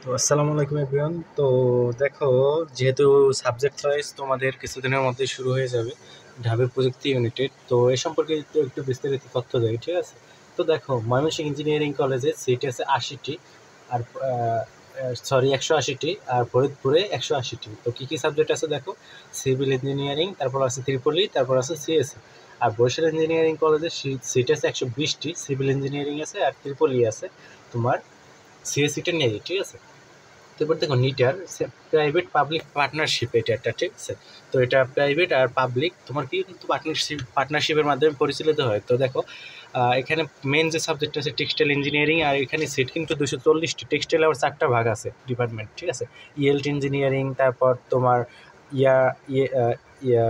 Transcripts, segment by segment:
তো আসসালামু আলাইকুম এভরিওয়ান। তো দেখো, যেহেতু সাবজেক্ট ওয়াইজ তোমাদের কিছুদিনের মধ্যে শুরু হয়ে যাবে ঢাবি প্রযুক্তি ইউনিটেড, তো এ সম্পর্কে একটু বিস্তারিত তথ্য দেয়, ঠিক আছে? তো দেখো, ময়মনসিংহ ইঞ্জিনিয়ারিং কলেজে সিট আছে ৮০টি, আর ১৮০টি, আর ফরিদপুরে ১৮০টি। তো কী কী সাবজেক্ট আছে দেখো: সিভিল ইঞ্জিনিয়ারিং, তারপর আছে ত্রিপলি, তারপর আছে সিএসসি। আর বরিশাল ইঞ্জিনিয়ারিং কলেজে সিট আছে ১২০টি, সিভিল ইঞ্জিনিয়ারিং আছে আর ত্রিপলি আছে, তোমার সিএসসিটা নেই, ঠিক আছে? তো এবার দেখো, নিটার প্রাইভেট পাবলিক পার্টনারশিপ, এটা একটা, ঠিক আছে? তো এটা প্রাইভেট আর পাবলিক তোমার কি কিন্তু পার্টনারশিপের মাধ্যমে পরিচালিত হয়। তো দেখো, এখানে মেন যে সাবজেক্ট আছে টেক্সটাইল ইঞ্জিনিয়ারিং, আর এখানে সিট কিন্তু 240টি। টেক্সটাইল আবার 4টা ভাগ আছে ডিপার্টমেন্ট, ঠিক আছে? ইএলটি ইঞ্জিনিয়ারিং, তারপর তোমার ইয়া ইয়ে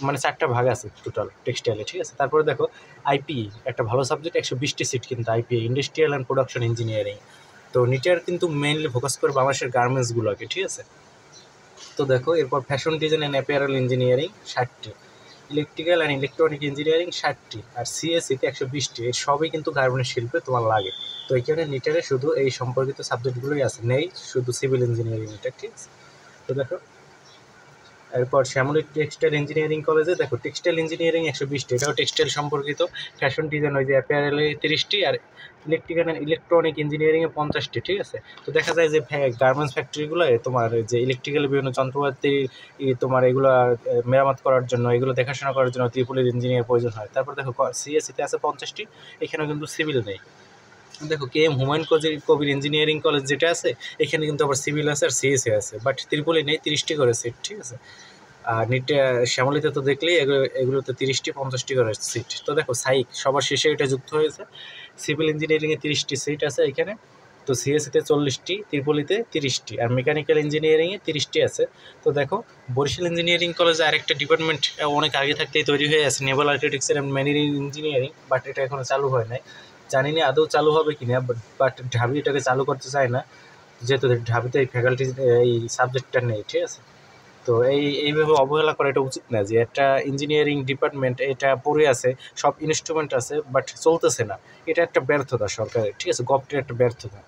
মানে 4টা ভাগ আছে টোটাল টেক্সটাইলে, ঠিক আছে? তারপরে দেখো, আইপিই একটা ভালো সাবজেক্ট, 120টি সিট কিন্তু IPE, industrial and production engineering. তো নিটার কিন্তু মেইনলি ফোকাস করে বাংলাদেশের গার্মেন্টসগুলোকে, ঠিক আছে? তো দেখো, এরপর fashion design and apparel engineering 60টি, ইলেকট্রিক্যাল অ্যান্ড ইলেকট্রনিক ইঞ্জিনিয়ারিং 60টি, আর সিএসসিতে 120টি। এই সবই কিন্তু গার্মেন্টস শিল্পে তোমার লাগে। তো এখানে নিটারে শুধু এই সম্পর্কিত সাবজেক্টগুলোই আছে, নেই শুধু সিভিল ইঞ্জিনিয়ারিং, এটা ঠিক আছে? তো দেখো, এরপর শ্যামলী টেক্সটাইল ইঞ্জিনিয়ারিং কলেজে দেখো, টেক্সটাইল ইঞ্জিনিয়ারিং 120টি, এটাও টেক্সটাইল সম্পর্কিত। ফ্যাশন ডিজাইন ওই যে অ্যাপিয়ারেলে 30টি, আর ইলেকট্রিক্যাল অ্যান্ড ইলেকট্রনিক ইঞ্জিনিয়ারিংয়ে 50টি, ঠিক আছে? তো দেখা যায় যে গার্মেন্টস ফ্যাক্টরিগুলো তোমার যে ইলেকট্রিক্যাল বিভিন্ন যন্ত্রপাতি তোমার এগুলো মেরামত করার জন্য, এগুলো দেখাশোনা করার জন্য ত্রিপলির ইঞ্জিনিয়ার প্রয়োজন হয়। তারপর দেখো, সিএসসিতে আছে 50টি, এখানেও কিন্তু সিভিল নেই। দেখো, K M Humayun Kabir engineering college যেটা আছে, এখানে কিন্তু আবার সিভিল আছে আর সিএসসি আছে, বাট ত্রিপলি নেই, 30টি করে সিট, ঠিক আছে? আর শ্যামলীতে তো দেখলেই এগুলোতে 30টি 50টি করে সিট। তো দেখো, সাইক সবার শেষে এটা যুক্ত হয়েছে। সিভিল ইঞ্জিনিয়ারিংয়ে 30টি সিট আছে এখানে। তো সিএসসিতে 40টি, ত্রিপলিতে 30টি, আর মেকানিক্যাল ইঞ্জিনিয়ারিংয়ে 30টি আছে। তো দেখো, বরিশাল ইঞ্জিনিয়ারিং কলেজে আরেকটা ডিপার্টমেন্ট অনেক আগে থাকতেই তৈরি হয়ে আছে, Naval architecture and marine engineering, but এটা এখনো চালু হয় নাই। জানি না আদৌ চালু হবে কিনা, বাট ঢাবি এটাকে চালু করতে চায় না, যেহেতু ঢাবিতে এই ফ্যাকাল্টি এই সাবজেক্টটা নেই, ঠিক আছে? তো এইভাবে অবহেলা করা এটা উচিত না, যে একটা ইঞ্জিনিয়ারিং ডিপার্টমেন্ট এটা পড়ে আছে, সব ইনস্ট্রুমেন্ট আছে, বাট চলতেছে না। এটা একটা ব্যর্থতা সরকারের, ঠিক আছে? গভর্নমেন্টের একটা ব্যর্থতা।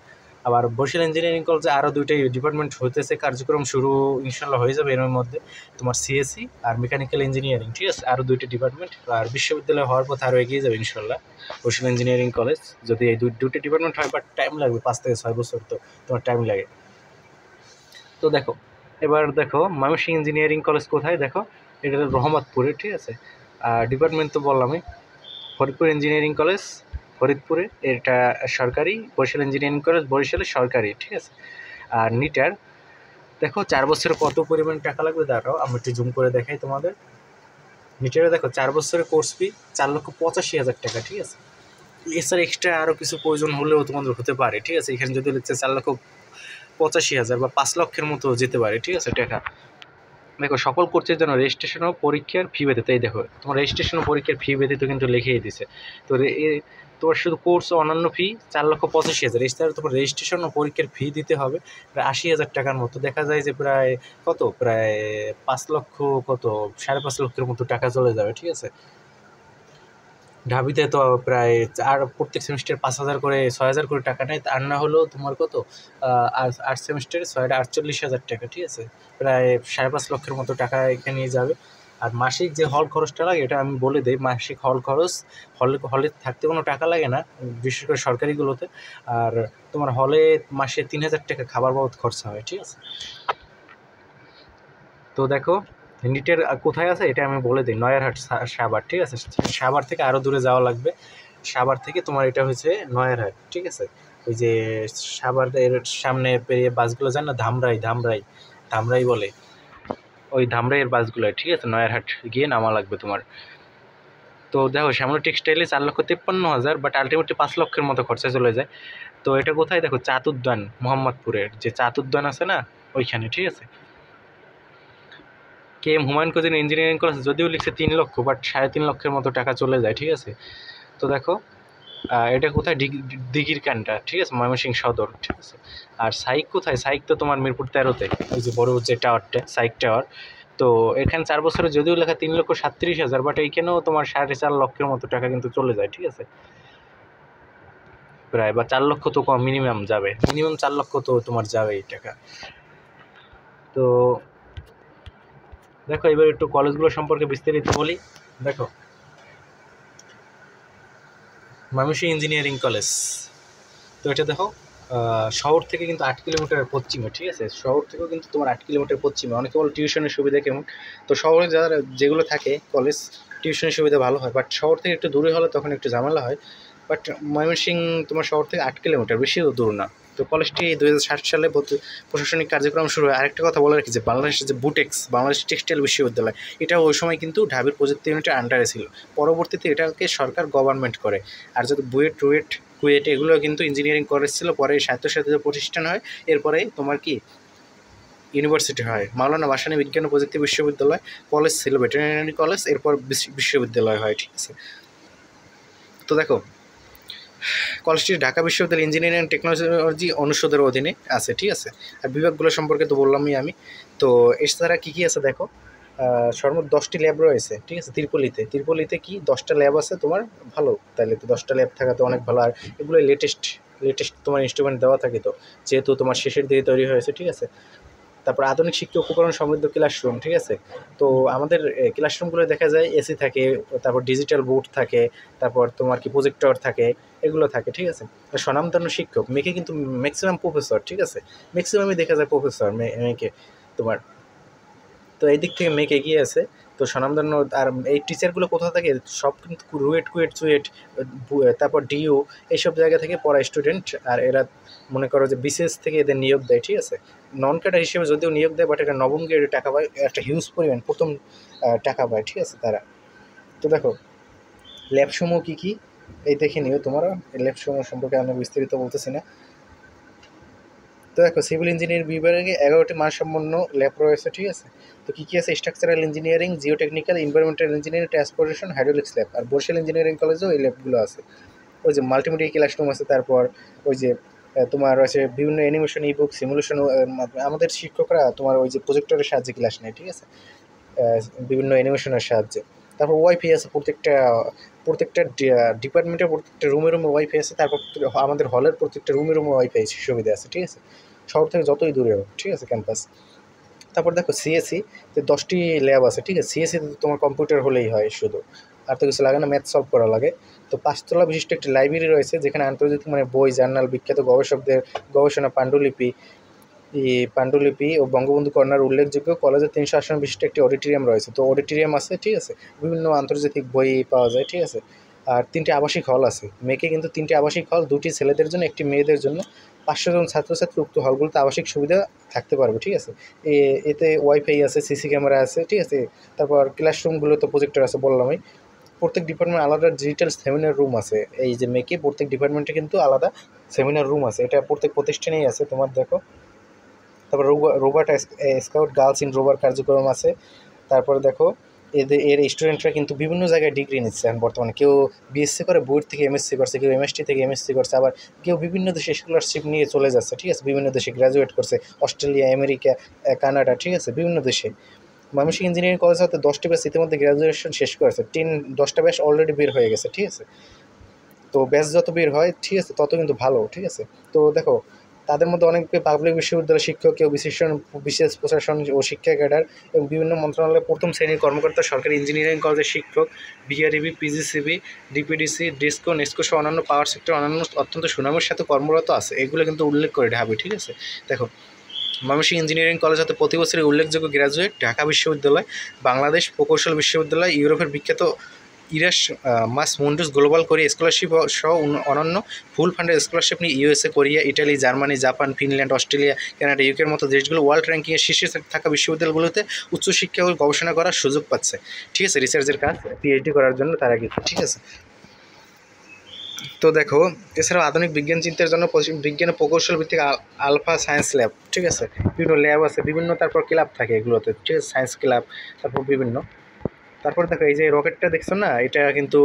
আবার বরিশাল ইঞ্জিনিয়ারিং কলেজে আরও 2টাই ডিপার্টমেন্ট হইতেছে, কার্যক্রম শুরু ইনশাল্লাহ হয়ে যাবে এর মধ্যে, তোমার সিএসসি আর মেকানিক্যাল ইঞ্জিনিয়ারিং, ঠিক আছে? আরও 2টি ডিপার্টমেন্ট, আর বিশ্ববিদ্যালয় হওয়ার পথে আরও এগিয়ে যাবে ইনশাল্লাহ বরিশাল ইঞ্জিনিয়ারিং কলেজ, যদি এই দুটি ডিপার্টমেন্ট হয়, বাট টাইম লাগবে, 5 থেকে 6 বছর তো তোমার টাইম লাগে। তো দেখো, এবার দেখো ময়মনসিংহ ইঞ্জিনিয়ারিং কলেজ কোথায়, দেখো এটা রহমতপুরে, ঠিক আছে? আর ডিপার্টমেন্ট তো বললামই। ফরিদপুর ইঞ্জিনিয়ারিং কলেজ ফরিদপুরে, এটা সরকারি। বরিশাল ইঞ্জিনিয়ারিং কলেজ বরিশালে, সরকারি, ঠিক আছে? আর নিটার দেখো 4 বছরে কত পরিমাণ টাকা লাগবে, দাঁড়াও আমি একটু জুম করে দেখাই তোমাদের। নিটারে দেখো 4 বছরের কোর্স ফি 4,85,000 টাকা, ঠিক আছে? এছাড়া এক্সট্রা আরও কিছু প্রয়োজন হলেও তোমাদের হতে পারে, ঠিক আছে? এখানে যদি লিখছে 4,85,000 বা 5 লক্ষের মতো যেতে পারে, ঠিক আছে টাকা। দেখো, সকল কোর্সের জন্য রেজিস্ট্রেশন ও পরীক্ষার ফি ব্যতীত, এই দেখো তোমার রেজিস্ট্রেশন ও পরীক্ষার ফি ব্যতীত কিন্তু লিখেই দিছে। তো তোমার শুধু কোর্স ও অন্যান্য ফি 4,85,000, এছাড়া তোমার রেজিস্ট্রেশন ও পরীক্ষার ফি দিতে হবে প্রায় 80,000 টাকার মতো। দেখা যায় যে প্রায় প্রায় 5 লক্ষ, 5.5 লক্ষের মতো টাকা চলে যাবে, ঠিক আছে? ঢাবিতে তো প্রায় আর প্রত্যেক সেমিস্টার 5,000 করে 6,000 করে টাকা নেয়, আর না হলেও তোমার 8 সেমিস্টারে 48,000 টাকা, ঠিক আছে? প্রায় 5.5 লক্ষের মতো টাকা এখানে যাবে। আর মাসিক যে হল খরচটা লাগে, এটা আমি বলে দিই। মাসিক হল খরচ, হলে থাকতে কোনো টাকা লাগে না, বিশেষ করে সরকারিগুলোতে। আর তোমার হলে মাসে 3,000 টাকা খাবার বাবদ খরচা হয়, ঠিক আছে? তো দেখো, নিটের কোথায় আছে এটা আমি বলে দিই। নয়ারহাট, সাভার, ঠিক আছে? সাভার থেকে আরও দূরে যাওয়া লাগবে। সাভার থেকে তোমার এটা হচ্ছে নয়ারহাট, ঠিক আছে? ওই যে সাভারের সামনে পেরিয়ে বাসগুলো যান না, ধামরাই বলে, ওই ধামরাইয়ের বাসগুলো, ঠিক আছে? নয়ারহাট গিয়ে নামা লাগবে তোমার। তো দেখো, শ্যামলী টেক্সটাইলে 4,53,000, বাট আলটিমেটলি 5 লক্ষের মতো খরচা চলে যায়। তো এটা কোথায় দেখো, চাঁদ উদ্যান, মোহাম্মদপুরের যে চাঁদ উদ্যান আছে না, ওইখানে, ঠিক আছে? K M Humayun Kabir engineering college যদিও লিখছে 3 লক্ষ, বাট 3.5 লক্ষের মতো টাকা চলে যায়, ঠিক আছে? তো দেখো, এটা কোথায়, দিঘির কান্ডা, ঠিক আছে? ময়মনসিংহ সদর, ঠিক আছে? আর সাইক কোথায়, সাইক তো তোমার মিরপুর 13-তে, ওই যে বড় যে টাওয়ারটা, সাইক টাওয়ার। তো এখানে 4 বছরে যদিও লেখা 3,37,000, বাট এইখানেও তোমার 4.5 লক্ষের মতো টাকা কিন্তু চলে যায়, ঠিক আছে? প্রায়, বা 4 লক্ষ তো কম মিনিমাম যাবে, মিনিমাম 4 লক্ষ তো তোমার যাবে এই টাকা। তো দেখো এবার একটু কলেজগুলো সম্পর্কে বিস্তারিত বলি। দেখো ময়মনসিংহ ইঞ্জিনিয়ারিং কলেজ, তো এটা দেখো শহর থেকে কিন্তু 8 কিলোমিটার পশ্চিমে, ঠিক আছে, শহর থেকেও কিন্তু তোমার 8 কিলোমিটার পশ্চিমে। অনেকে বলো টিউশনের সুবিধা কেমন, তো শহরে যারা যেগুলো থাকে কলেজ টিউশনের সুবিধা ভালো হয়, বাট শহর থেকে একটু দূরে হলে তখন একটু ঝামেলা হয়। বাট ময়মনসিংহ তোমার শহর থেকে 8 কিলোমিটার, বেশিও দূর না। তো কলেজটি 2060 সালে প্রশাসনিক কার্যক্রম শুরু হয়। আরেকটা কথা বলে রাখি যে বাংলাদেশের যে বুটেক্স, বাংলাদেশ টেক্সটাইল বিশ্ববিদ্যালয়, এটা ওই সময় কিন্তু ঢাবির প্রযুক্তি ইউনিটের আন্ডারে ছিল। পরবর্তীতে এটাকে সরকার গভর্নমেন্ট করে। আর যদি বুয়েট কুয়েট এগুলো কিন্তু ইঞ্জিনিয়ারিং কলেজ ছিল, পরে স্বায়ত্তশাসিত প্রতিষ্ঠান হয়, এরপরে তোমার কি ইউনিভার্সিটি হয়। মাওলানা ভাসানী বিজ্ঞান ও প্রযুক্তি বিশ্ববিদ্যালয় কলেজ ছিল, ভেটেরিনারি কলেজ, এরপর বিশ্ববিদ্যালয় হয়, ঠিক আছে। তো দেখো কলেজটি ঢাকা বিশ্ববিদ্যালয় ইঞ্জিনিয়ারিং অ্যান্ড টেকনোলজি অনুষদের অধীনে আছে, ঠিক আছে। আর বিভাগগুলো সম্পর্কে তো বললামই আমি। তো এছাড়া কী কী আছে দেখো, সর্বমোট 10টি ল্যাব রয়েছে, ঠিক আছে। তিরপলিতে কি 10টা ল্যাব আছে তোমার, ভালো, তাহলে তো 10টা ল্যাব থাকা তো অনেক ভালো। আর এগুলো লেটেস্ট তোমার ইনস্ট্রুমেন্ট দেওয়া থাকে, তো যেহেতু তোমার শেষের দিকে তৈরি হয়েছে, ঠিক আছে। তারপর আধুনিক শিক্ষা উপকরণ সমৃদ্ধ ক্লাসরুম, ঠিক আছে। তো আমাদের ক্লাসরুমগুলো দেখা যায় এসি থাকে, তারপর ডিজিটাল বোর্ড থাকে, তারপর তোমার কি প্রজেক্টর থাকে, এগুলো থাকে, ঠিক আছে। স্বনামধন্য শিক্ষক, মেয়েকে কিন্তু ম্যাক্সিমাম প্রফেসর, ঠিক আছে, ম্যাক্সিমামই দেখা যায় প্রফেসর মেয়েকে তোমার। তো এই দিক থেকে মেয়েকে এগিয়ে আছে। তো স্বনামধন্য, আর এই টিচারগুলো কোথাও থাকে, সব কিন্তু চুয়েট, তারপর ডিইউ, এইসব জায়গা থেকে পড়া স্টুডেন্ট। আর এরা মনে করো যে বিসিএস থেকে এদের নিয়োগ দেয়, ঠিক আছে। নন ক্যাডার হিসেবে যদিও নিয়োগ দেয়, বাট এটা নবম গ্রেডে টাকা পায়, একটা হিউজ পরিমাণ প্রথম টাকা পায়, ঠিক আছে তারা। তো দেখো ল্যাবসমূহ কী কী এই দেখে নিও তোমরা, এই ল্যাবসমূহ সম্পর্কে আমি বিস্তারিত বলতেছি না। তো দেখো সিভিল ইঞ্জিনিয়ারিং বিভাগে 11টি মানসম্পন্ন ল্যাব রয়েছে, ঠিক আছে। তো কী কী আছে, structural engineering, geotechnical, environmental engineering, transportation, hydraulics lab. আর বরিশাল ইঞ্জিনিয়ারিং কলেজেও এই ল্যাবগুলো আছে। ওই যে মাল্টিমিডিয়া ক্লাসরুম আছে, তারপর ওই যে তোমার আছে বিভিন্ন অ্যানিমেশন, ইবুক, সিমুলেশন। আমাদের শিক্ষকরা তোমার ওই যে প্রজেক্টরের সাহায্যে ক্লাস নেয়, ঠিক আছে, বিভিন্ন অ্যানিমেশনের সাহায্যে। তারপর ওয়াইফাই আছে প্রত্যেকটা ডিপার্টমেন্টের প্রত্যেকটা রুমে ওয়াইফাই আছে। তারপর আমাদের হলের প্রত্যেকটা রুমে ওয়াইফাই সুবিধা আছে, ঠিক আছে, শহর থেকে যতই দূরে হোক, ঠিক আছে, ক্যাম্পাস। তারপর দেখো সিএসসি, যে 10টি ল্যাব আছে, ঠিক আছে। সিএসসিতে তোমার কম্পিউটার হলেই হয় শুধু, আর তো কিছু লাগে না, ম্যাথ সলভ করা লাগে। তো 5তলা বিশিষ্ট একটি লাইব্রেরি রয়েছে, যেখানে আন্তর্জাতিক মানে বই, জার্নাল, বিখ্যাত গবেষকদের গবেষণা, পাণ্ডুলিপি ও বঙ্গবন্ধু কর্নার উল্লেখযোগ্য। কলেজের 300 আসন বিশিষ্ট একটি অডিটোরিয়াম রয়েছে, তো অডিটোরিয়াম আছে, ঠিক আছে, বিভিন্ন আন্তর্জাতিক বই পাওয়া যায়, ঠিক আছে। আর 3টি আবাসিক হল আছে, মেয়েকে কিন্তু 3টি আবাসিক হল, 2টি ছেলেদের জন্য, 1টি মেয়েদের জন্য। 500 জন ছাত্রছাত্রী উক্ত হলগুলোতে আবাসিক সুবিধা থাকতে পারবে, ঠিক আছে। এতে ওয়াইফাই আছে, সিসি ক্যামেরা আছে, ঠিক আছে। তারপর ক্লাসরুমগুলোতে প্রজেক্টর আছে, বললামই। প্রত্যেক ডিপার্টমেন্ট আলাদা ডিজিটাল সেমিনার রুম আছে। এই যে মেয়েকে প্রত্যেক ডিপার্টমেন্টে কিন্তু আলাদা সেমিনার রুম আছে, এটা প্রত্যেক প্রতিষ্ঠানেই আছে তোমার, দেখো। তারপর rover scout, girls in rover কার্যক্রম আছে। তারপরে দেখো এর স্টুডেন্টরা কিন্তু বিভিন্ন জায়গায় ডিগ্রি নিচ্ছে এখন বর্তমানে। কেউ বিএসসি করে, বুয়েট থেকে এমএসসি করছে, কেউ এমএসটি থেকে এমএসসি করছে, আবার কেউ বিভিন্ন দেশে স্কলারশিপ নিয়ে চলে যাচ্ছে, ঠিক আছে, বিভিন্ন দেশে গ্র্যাজুয়েট করছে, অস্ট্রেলিয়া, আমেরিকা, কানাডা, ঠিক আছে, বিভিন্ন দেশে। ময়মনসিংহ ইঞ্জিনিয়ারিং কলেজ হতে 10টি ব্যাচ ইতিমধ্যে গ্র্যাজুয়েশন শেষ করেছে, 10টা ব্যাচ অলরেডি বের হয়ে গেছে, ঠিক আছে। তো ব্যাচ যত বের হয়, ঠিক আছে, তত কিন্তু ভালো, ঠিক আছে। তো দেখো তাদের মধ্যে অনেকে পাবলিক বিশ্ববিদ্যালয় শিক্ষক, কেউ বিশেষ প্রশাসন ও শিক্ষা ক্যাডার এবং বিভিন্ন মন্ত্রণালয়ের প্রথম শ্রেণীর কর্মকর্তা, সরকারি ইঞ্জিনিয়ারিং কলেজের শিক্ষক, BREB, PGCB, DPDC, disco, NESCO সহ অন্যান্য পাওয়ার সেক্টর অন্যান্য অত্যন্ত সুনামের সাথে কর্মরত আছে, এগুলো কিন্তু উল্লেখ করে ঢাবি, ঠিক আছে। দেখো ময়মনসিংহ ইঞ্জিনিয়ারিং কলেজ হতে প্রতি বছরই উল্লেখযোগ্য গ্র্যাজুয়েট ঢাকা বিশ্ববিদ্যালয়, বাংলাদেশ প্রকৌশল বিশ্ববিদ্যালয়, ইউরোপের বিখ্যাত Erasmus Mundus global Korea scholarship সহ অন্যান্য ফুল ফান্ডের স্কলারশিপ নিয়ে USA, Korea, Italy, Germany, Japan, Finland, Australia, Canada, ইউকের মতো দেশগুলো ওয়ার্ল্ড র্যাঙ্কিংয়ের শীর্ষে থাকা বিশ্ববিদ্যালয়গুলোতে উচ্চশিক্ষা ও গবেষণা করার সুযোগ পাচ্ছে, ঠিক আছে, রিসার্চের কাজ, পিএইচডি করার জন্য তারা কিন্তু, ঠিক আছে। তো দেখো এছাড়াও আধুনিক বিজ্ঞান চিন্তার জন্য বিজ্ঞানের প্রকৌশল ভিত্তিক আলফা সায়েন্স ল্যাব, ঠিক আছে, বিভিন্ন ল্যাব আছে বিভিন্ন, তারপর ক্লাব থাকে এগুলোতে, ঠিক আছে, সায়েন্স ক্লাব, তারপর বিভিন্ন। তারপর দেখো এই যে রকেটটা দেখছো না, এটা কিন্তু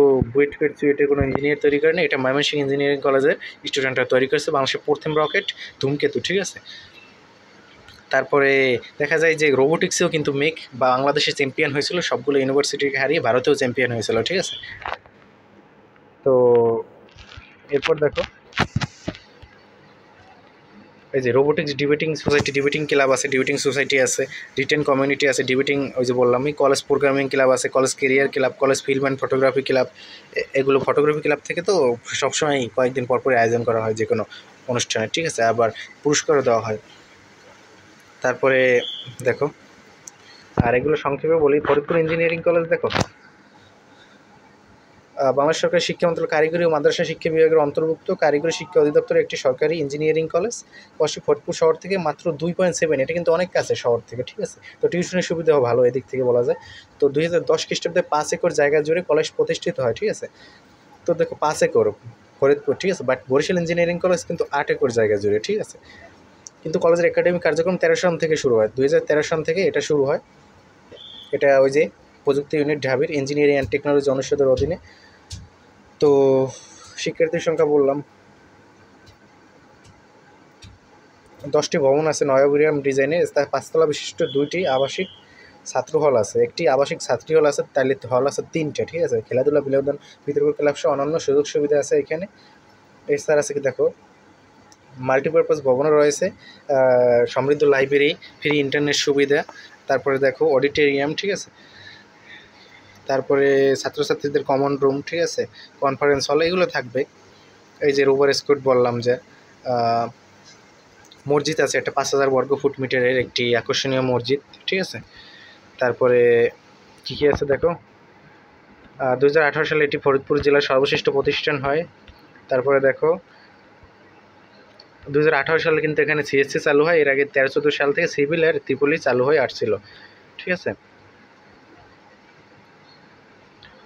চুয়েটের কোনো ইঞ্জিনিয়ার তৈরি করে না, এটা ময়মনসিংহ ইঞ্জিনিয়ারিং কলেজের স্টুডেন্টরা তৈরি করেছে, বাংলাদেশের প্রথম রকেট ধূমকেতু, ঠিক আছে। তারপরে দেখা যায় যে রোবোটিক্সেও কিন্তু বাংলাদেশে চ্যাম্পিয়ন হয়েছিল, সবগুলো ইউনিভার্সিটিকে হারিয়ে ভারতেও চ্যাম্পিয়ন হয়েছিল, ঠিক আছে। তো এরপর দেখো এই যে robotics debating society, debating club আছে, ডিবেটিং সোসাইটি আছে, রিটেন কমিউনিটি আছে, ডিবেটিং ওই যে বললামই, কলেজ প্রোগ্রামিং ক্লাব আছে, college career club, college film and photography club. এগুলো ফটোগ্রাফি ক্লাব থেকে তো সবসময় কয়েকদিন পরপরই আয়োজন করা হয় যে কোনো অনুষ্ঠানে, ঠিক আছে, আবার পুরস্কারও দেওয়া হয়। তারপরে দেখো, আর এগুলো সংক্ষেপে বলি, ফরিদপুর ইঞ্জিনিয়ারিং কলেজ দেখো বাংলাদেশ সরকারের শিক্ষা মন্ত্রণালয় কারিগরি ও মাদ্রাসা শিক্ষা বিভাগের অন্তর্ভুক্ত কারিগরি শিক্ষা অধিদপ্তরের একটি সরকারি ইঞ্জিনিয়ারিং কলেজ। ফরিদপুর শহর থেকে মাত্র 2.7, এটা কিন্তু অনেক কাছে শহর থেকে, ঠিক আছে। তো টিউশনের সুবিধাও ভালো এদিক থেকে বলা যায়। তো 2010 খ্রিস্টাব্দে 5 একর জায়গা জুড়ে কলেজ প্রতিষ্ঠিত হয়, ঠিক আছে। তো দেখো 5 একর ফরিদপুর, ঠিক আছে, বাট বরিশাল ইঞ্জিনিয়ারিং কলেজ কিন্তু 8 একর জায়গা জুড়ে, ঠিক আছে। কিন্তু কলেজের একাডেমিক কার্যক্রম 13 সাল থেকে শুরু হয়, 2013 সাল থেকে এটা শুরু হয়। এটা ওই যে প্রযুক্তি ইউনিট ঢাবির ইঞ্জিনিয়ারিং অ্যান্ড টেকনোলজি অনুষদের অধীনে। তো শিক্ষার্থীর সংখ্যা বললাম, 10টি ভবন আছে নয়াবিরাম ডিজাইনে, 5 তলা বিশিষ্ট 2টি আবাসিক ছাত্র হল আছে, একটি আবাসিক ছাত্রী হল আছে, তাইলে হল আছে 3টে, ঠিক আছে। খেলাধুলা, বিনোদন, বিতর্ক ক্লাব সহ অন্যান্য সুযোগ সুবিধা আছে এখানে। এছাড়া আছে কি দেখো, মাল্টিপারপাস ভবনও রয়েছে, সমৃদ্ধ লাইব্রেরি, ফ্রি ইন্টারনেট সুবিধা, তারপরে দেখো অডিটোরিয়াম, ঠিক আছে, তারপরে ছাত্রছাত্রীদের কমন রুম, ঠিক আছে, কনফারেন্স হল, এগুলো থাকবে। এই যে রোভার স্কুট বললাম, যে মসজিদ আছে একটা 5000 বর্গফুট মিটারের একটি আকর্ষণীয় মসজিদ, ঠিক আছে। তারপরে কী কী আছে দেখো, 2018 সালে এটি ফরিদপুর জেলার সর্বশ্রেষ্ঠ প্রতিষ্ঠান হয়। তারপরে দেখো 2018 সালে কিন্তু এখানে সিএসসি চালু হয়, এর আগে 13-14 সাল থেকে সিভিল আর ত্রিপলি চালু হয়ে আসছিল, ঠিক আছে।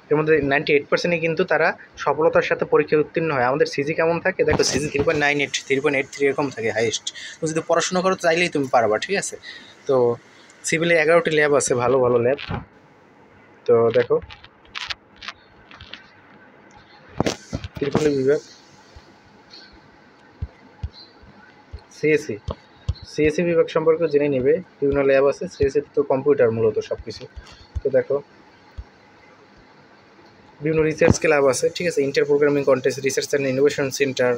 এর মধ্যে 98%ই কিন্তু তারা সফলতার সাথে পরীক্ষায় উত্তীর্ণ হয়। আমাদের সিজি কেমন থাকে দেখো, সিজি 3.98, 3.83 এরকম থাকে হাইয়েস্ট। তো যদি পড়াশোনা করো চাইলেই তুমি পারবা, ঠিক আছে। তো সিভিলে 11টি ল্যাব আছে, ভালো ভালো ল্যাব। তো দেখো ত্রিপলি বিভাগ, সিএসসি বিভাগ সম্পর্কে জেনে নেবে, বিভিন্ন ল্যাব আছে। সিএসসি তো কম্পিউটার মূলত সব কিছু। তো দেখো বিভিন্ন রিসার্চ ক্লাব আছে, ঠিক আছে, inter programming contest, research and innovation centre.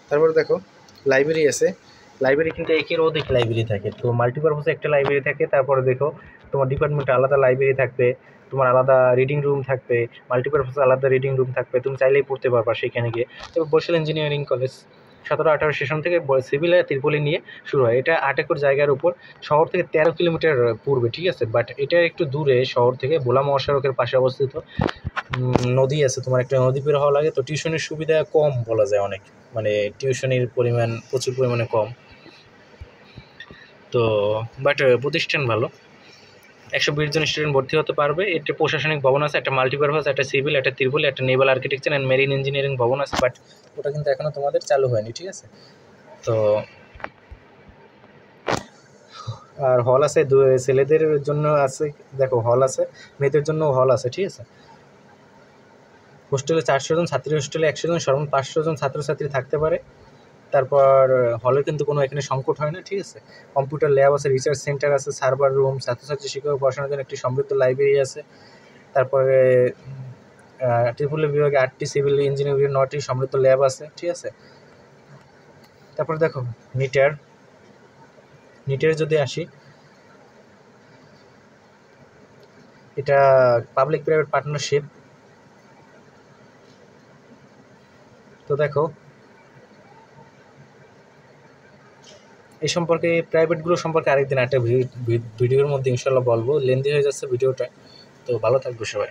তারপরে দেখো লাইব্রেরি আছে, লাইব্রেরি কিন্তু একের অধিক লাইব্রেরি থাকে। তো মাল্টিপারপাসে একটা লাইব্রেরি থাকে। তারপরে দেখো তোমার ডিপার্টমেন্টে আলাদা লাইব্রেরি থাকবে, তোমার আলাদা রিডিং রুম থাকবে, মাল্টিপারপাসে আলাদা রিডিং রুম থাকবে, তুমি চাইলেই পড়তে পারবা সেখানে গিয়ে। তো বরিশাল ইঞ্জিনিয়ারিং কলেজ 17-18 সেশন থেকে সিভিল আর ত্রিপলি নিয়ে শুরু হয়। এটা 8 একর জায়গার উপর, শহর থেকে 13 কিলোমিটার পূর্বে, ঠিক আছে। বাট এটা একটু দূরে শহর থেকে, ভোলা মহাসড়কের পাশে অবস্থিত। নদী আছে, তোমার একটা নদী পের হওয়া লাগে। তো টিউশনের সুবিধা কম বলা যায়, অনেক, মানে টিউশনির পরিমাণ প্রচুর পরিমাণে কম। তো বাট প্রতিষ্ঠান ভালো, 120 জন স্টুডেন্ট ভর্তি হতে পারবে। একটা প্রশাসনিক ভবন আছে, একটা মাল্টিপারপাস, একটা সিভিল, একটা ত্রিপলি, একটা Naval architecture and marine engineering ভবন আছে। বাট ওটা কিন্তু এখনও তোমাদের চালু হয়নি, ঠিক আছে। তো আর হল আছে, ছেলেদের জন্য আছে দেখো হল আছে, মেয়েদের জন্য হল আছে, ঠিক আছে। হোস্টেলে 400 জন, ছাত্রী হোস্টেলে 100 জন, সর্বমোট 500 জন ছাত্রছাত্রী থাকতে পারে। তারপর হলে কিন্তু কোনো এখানে সংকট হয় না, ঠিক আছে। কম্পিউটার ল্যাব আছে, রিসার্চ সেন্টার আছে, সার্ভার রুম, ছাত্রছাত্রী শিক্ষক পড়াশোনার জন্য একটি সমৃদ্ধ লাইব্রেরি আছে। তারপরে ত্রিপুলি বিভাগে 8টি, সিভিল ইঞ্জিনিয়ারিং 9টি সমৃদ্ধ ল্যাব আছে, ঠিক আছে। তারপরে দেখো নিটের যদি আসি, এটা পাবলিক প্রাইভেট পার্টনারশিপ। তো দেখো এই সম্পর্কে, প্রাইভেটগুলো সম্পর্কে আরেকদিন একটা ভিডিওর মধ্যে ইনশাল্লাহ বলবো, লেন্দি হয়ে যাচ্ছে ভিডিওটা। তো ভালো থাকবে সবাই।